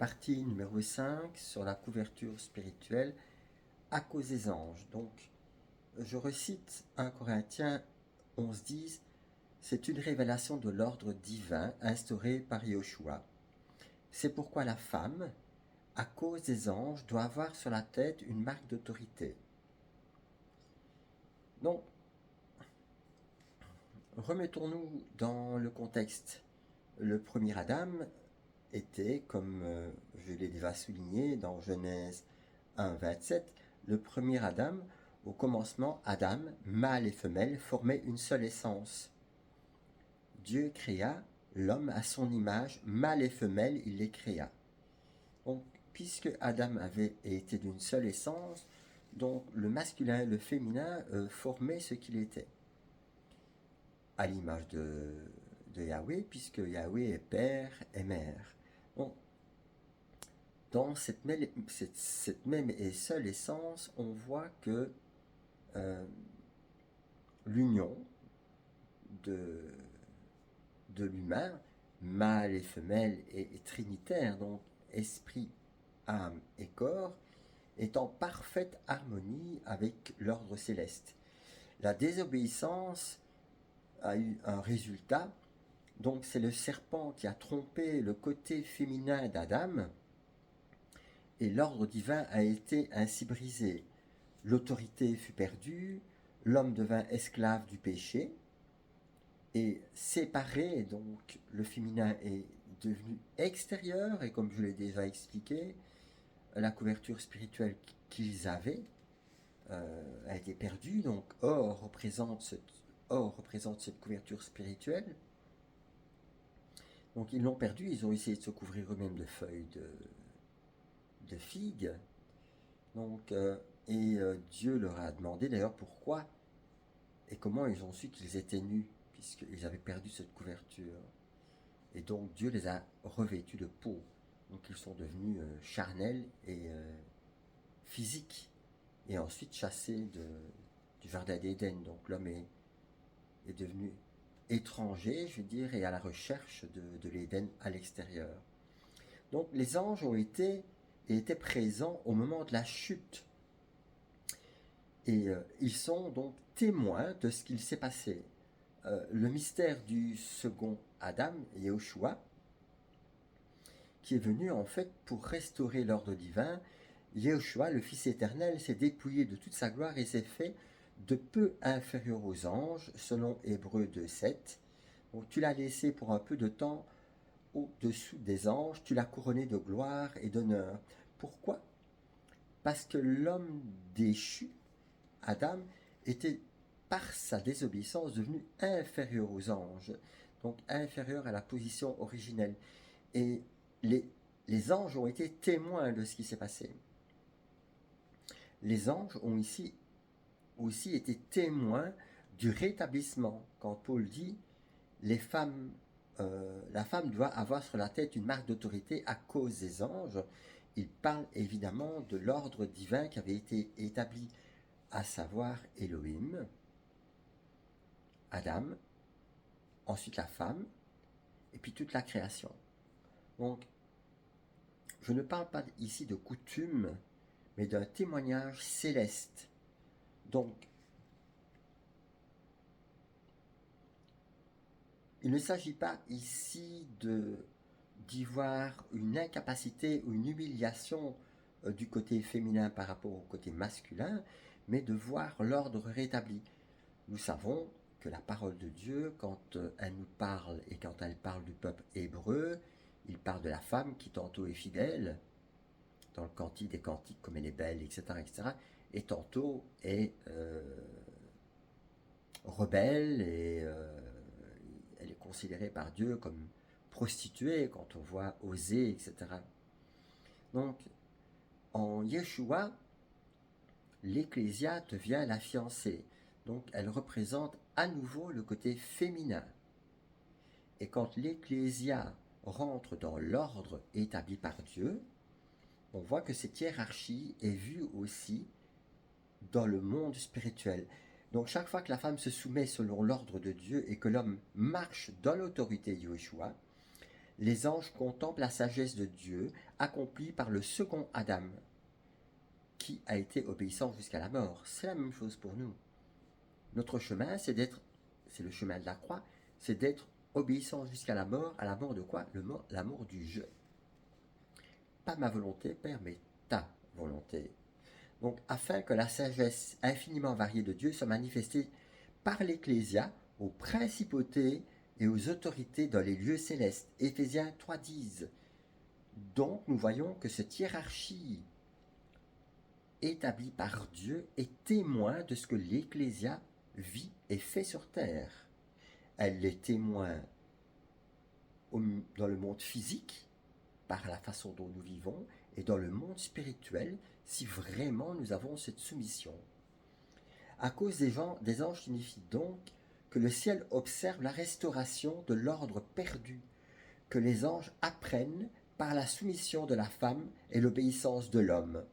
Partie numéro 5 sur la couverture spirituelle à cause des anges. Donc, je recite 1 Corinthiens 11:10. C'est une révélation de l'ordre divin instauré par Yahushua. C'est pourquoi la femme, à cause des anges, doit avoir sur la tête une marque d'autorité. Donc, remettons-nous dans le contexte. Le premier Adam était, comme je l'ai déjà souligné dans Genèse 1:27, le premier Adam, au commencement, Adam, mâle et femelle, formaient une seule essence. Dieu créa l'homme à son image, mâle et femelle, il les créa. Donc, puisque Adam avait été d'une seule essence, donc le masculin et le féminin formaient ce qu'il était, à l'image de Yahweh, puisque Yahweh est père et mère. Donc, dans cette même et seule essence, on voit que l'union de, de l'humain, mâle et femelle, est trinitaire, donc esprit, âme et corps, est en parfaite harmonie avec l'ordre céleste. La désobéissance a eu un résultat, donc c'est le serpent qui a trompé le côté féminin d'Adam, et l'ordre divin a été ainsi brisé. L'autorité fut perdue, l'homme devint esclave du péché, et séparé, donc le féminin est devenu extérieur, et comme je l'ai déjà expliqué, la couverture spirituelle qu'ils avaient a été perdue, donc or représente cette couverture spirituelle. Donc ils l'ont perdue, ils ont essayé de se couvrir eux-mêmes de feuilles de figues. Donc, Dieu leur a demandé d'ailleurs pourquoi et comment ils ont su qu'ils étaient nus, puisqu'ils avaient perdu cette couverture. Et donc Dieu les a revêtus de peau. Donc ils sont devenus charnels et physiques. Et ensuite chassés du jardin d'Éden. Donc l'homme est devenu étranger, je veux dire, et à la recherche de l'Éden à l'extérieur. Donc les anges étaient présents au moment de la chute. Et ils sont donc témoins de ce qu'il s'est passé. Le mystère du second Adam, Yahushua, qui est venu en fait pour restaurer l'ordre divin. Yahushua, le Fils éternel, s'est dépouillé de toute sa gloire et s'est fait de peu inférieur aux anges, selon Hébreux 2:7. Donc tu l'as laissé pour un peu de temps au-dessous des anges, tu l'as couronné de gloire et d'honneur. Pourquoi? Parce que l'homme déchu, Adam, était par sa désobéissance devenu inférieur aux anges, donc inférieur à la position originelle. Et les anges ont été témoins de ce qui s'est passé. Les anges ont ici aussi été témoins du rétablissement. Quand Paul dit la femme doit avoir sur la tête une marque d'autorité à cause des anges, il parle évidemment de l'ordre divin qui avait été établi, à savoir Elohim, Adam, ensuite la femme, et puis toute la création. Donc, je ne parle pas ici de coutume, mais d'un témoignage céleste. Donc, il ne s'agit pas ici d'y voir une incapacité ou une humiliation du côté féminin par rapport au côté masculin, mais de voir l'ordre rétabli. Nous savons que la parole de Dieu, quand elle nous parle et quand elle parle du peuple hébreu, il parle de la femme qui tantôt est fidèle, dans le Cantique des Cantiques, comme elle est belle, etc., etc., et tantôt est rebelle et elle est considérée par Dieu comme prostituée quand on voit Osée, etc. Donc, en Yeshua, l'Ecclésia devient la fiancée. Donc, elle représente à nouveau le côté féminin. Et quand l'Ecclésia rentre dans l'ordre établi par Dieu, on voit que cette hiérarchie est vue aussi dans le monde spirituel. Donc chaque fois que la femme se soumet selon l'ordre de Dieu et que l'homme marche dans l'autorité de Yeshua, les anges contemplent la sagesse de Dieu accomplie par le second Adam, qui a été obéissant jusqu'à la mort. C'est la même chose pour nous. Notre chemin, c'est le chemin de la croix, c'est d'être obéissant jusqu'à la mort. À la mort de quoi? La mort du je. Pas ma volonté, Père, mais ta volonté. Donc, afin que la sagesse infiniment variée de Dieu soit manifestée par l'Ecclésia aux principautés et aux autorités dans les lieux célestes. Éphésiens 3,10. Donc, nous voyons que cette hiérarchie établie par Dieu est témoin de ce que l'Ecclésia vit et fait sur terre. Elle est témoin dans le monde physique, par la façon dont nous vivons, et dans le monde spirituel, si vraiment nous avons cette soumission. À cause des anges signifie donc que le ciel observe la restauration de l'ordre perdu, que les anges apprennent par la soumission de la femme et l'obéissance de l'homme,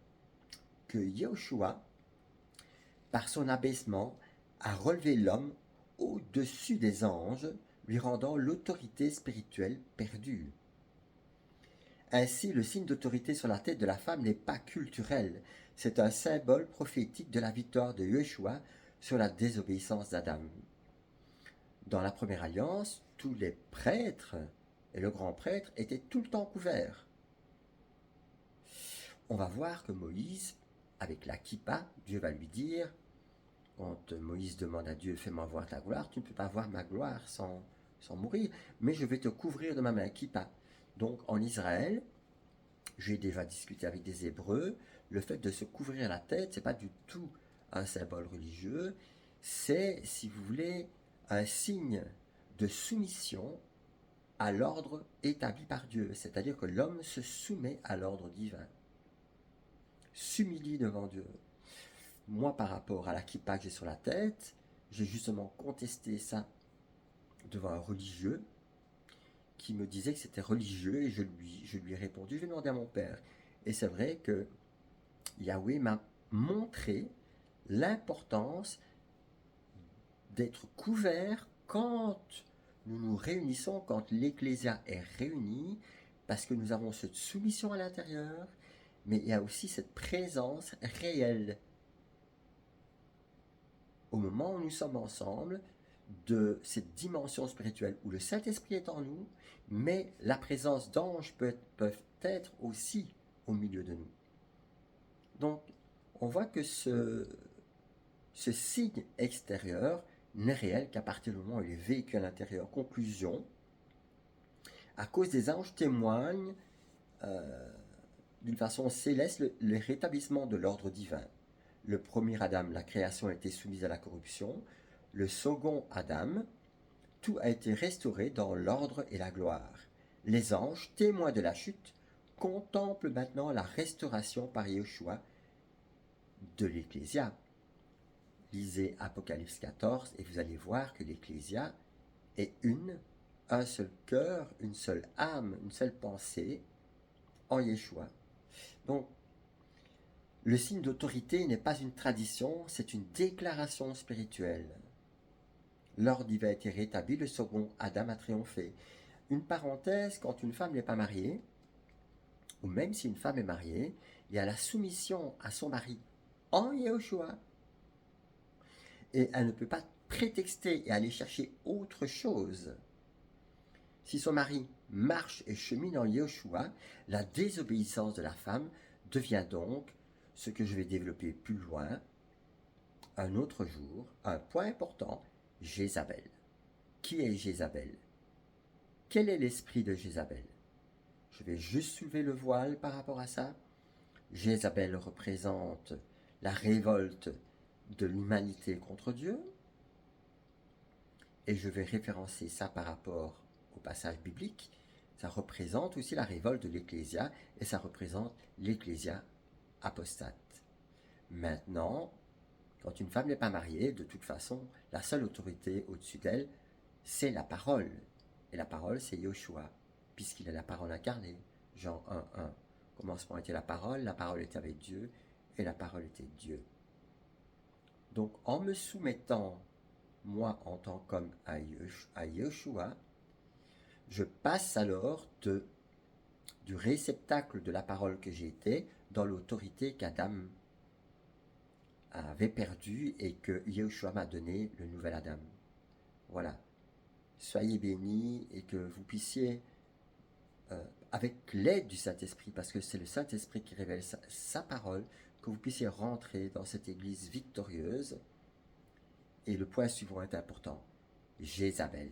que Yahushua, par son abaissement, a relevé l'homme au-dessus des anges, lui rendant l'autorité spirituelle perdue. Ainsi, le signe d'autorité sur la tête de la femme n'est pas culturel, c'est un symbole prophétique de la victoire de Yeshua sur la désobéissance d'Adam. Dans la première alliance, tous les prêtres et le grand prêtre étaient tout le temps couverts. On va voir que Moïse, avec la kippa, Dieu va lui dire, quand Moïse demande à Dieu, fais-moi voir ta gloire, tu ne peux pas voir ma gloire sans mourir, mais je vais te couvrir de ma main, kippa. Donc en Israël, j'ai déjà discuté avec des Hébreux, le fait de se couvrir la tête, c'est pas du tout un symbole religieux, c'est, si vous voulez, un signe de soumission à l'ordre établi par Dieu, c'est-à-dire que l'homme se soumet à l'ordre divin, s'humilie devant Dieu. Moi, par rapport à la kippa que j'ai sur la tête, j'ai justement contesté ça devant un religieux qui me disait que c'était religieux et je lui ai répondu, je vais demander à mon père. Et c'est vrai que Yahweh m'a montré l'importance d'être couvert quand nous nous réunissons, quand l'Ecclésia est réunie, parce que nous avons cette soumission à l'intérieur, mais il y a aussi cette présence réelle. Au moment où nous sommes ensemble, de cette dimension spirituelle où le Saint-Esprit est en nous, mais la présence d'anges peuvent être aussi au milieu de nous. Donc, on voit que ce signe extérieur n'est réel qu'à partir du moment où il est vécu à l'intérieur. Conclusion, à cause des anges témoignent d'une façon céleste le rétablissement de l'ordre divin. Le premier Adam, la création a été soumise à la corruption. Le second Adam, tout a été restauré dans l'ordre et la gloire. Les anges, témoins de la chute, contemplent maintenant la restauration par Yeshua de l'Ecclésia. Lisez Apocalypse 14 et vous allez voir que l'Ecclésia est un seul cœur, une seule âme, une seule pensée en Yeshua. Donc, le signe d'autorité n'est pas une tradition, c'est une déclaration spirituelle. L'ordre divin a été rétabli, le second Adam a triomphé. Une parenthèse, quand une femme n'est pas mariée, ou même si une femme est mariée, il y a la soumission à son mari en Yeshua. Et elle ne peut pas prétexter et aller chercher autre chose. Si son mari marche et chemine en Yeshua, la désobéissance de la femme devient donc, ce que je vais développer plus loin, un autre jour, un point important, Jézabel. Qui est Jézabel? Quel est l'esprit de Jézabel? Je vais juste soulever le voile par rapport à ça. Jézabel représente la révolte de l'humanité contre Dieu. Et je vais référencer ça par rapport au passage biblique. Ça représente aussi la révolte de l'Ecclésia et ça représente l'Ecclésia apostate. Maintenant, quand une femme n'est pas mariée, de toute façon, la seule autorité au-dessus d'elle, c'est la parole. Et la parole, c'est Yeshua, puisqu'il est la parole incarnée. Jean 1:1. Au commencement était la parole était avec Dieu, et la parole était Dieu. Donc, en me soumettant, moi, en tant qu'homme, à Yeshua, je passe alors du réceptacle de la parole que j'ai été dans l'autorité qu'Adam avait perdue et que Yahushua m'a donné, le nouvel Adam. Voilà. Soyez bénis et que vous puissiez, avec l'aide du Saint-Esprit, parce que c'est le Saint-Esprit qui révèle sa parole, que vous puissiez rentrer dans cette église victorieuse. Et le point suivant est important, Jézabel.